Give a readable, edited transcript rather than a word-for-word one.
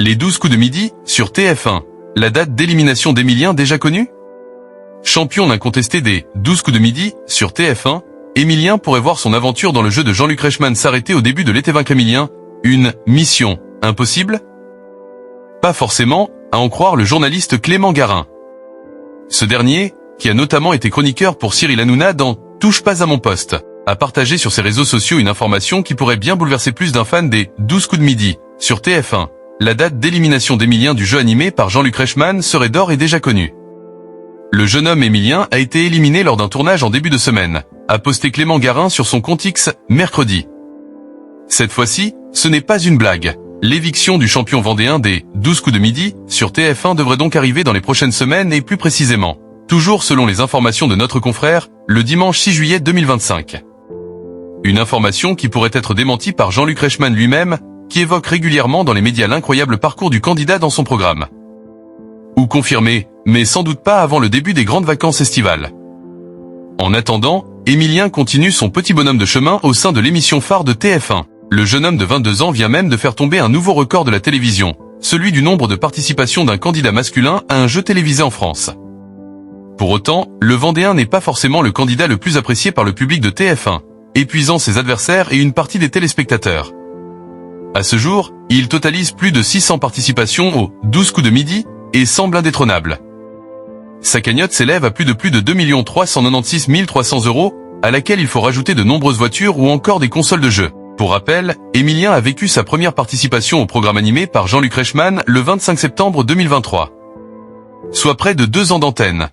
Les 12 coups de midi, sur TF1. La date d'élimination d'Emilien déjà connue? Champion incontesté des 12 coups de midi, sur TF1, Emilien pourrait voir son aventure dans le jeu de Jean-Luc Reichmann s'arrêter au début de l'été vaincre Emilien. Une mission impossible? Pas forcément, à en croire le journaliste Clément Garin. Ce dernier, qui a notamment été chroniqueur pour Cyril Hanouna dans « Touche pas à mon poste », a partagé sur ses réseaux sociaux une information qui pourrait bien bouleverser plus d'un fan des 12 coups de midi, sur TF1. La date d'élimination d'Emilien du jeu animé par Jean-Luc Reichmann serait d'ores et déjà connue. Le jeune homme Emilien a été éliminé lors d'un tournage en début de semaine, a posté Clément Garin sur son compte X mercredi. Cette fois-ci, ce n'est pas une blague. L'éviction du champion vendéen des 12 coups de midi, sur TF1 devrait donc arriver dans les prochaines semaines et plus précisément, toujours selon les informations de notre confrère, le dimanche 6 juillet 2025. Une information qui pourrait être démentie par Jean-Luc Reichmann lui-même, qui évoque régulièrement dans les médias l'incroyable parcours du candidat dans son programme. Ou confirmée, mais sans doute pas avant le début des grandes vacances estivales. En attendant, Emilien continue son petit bonhomme de chemin au sein de l'émission phare de TF1. Le jeune homme de 22 ans vient même de faire tomber un nouveau record de la télévision, celui du nombre de participations d'un candidat masculin à un jeu télévisé en France. Pour autant, le Vendéen n'est pas forcément le candidat le plus apprécié par le public de TF1, épuisant ses adversaires et une partie des téléspectateurs. À ce jour, il totalise plus de 600 participations aux 12 coups de midi et semble indétrônable. Sa cagnotte s'élève à plus de 2 396 300 €, à laquelle il faut rajouter de nombreuses voitures ou encore des consoles de jeux. Pour rappel, Emilien a vécu sa première participation au programme animé par Jean-Luc Reichmann le 25 septembre 2023. Soit près de 2 ans d'antenne.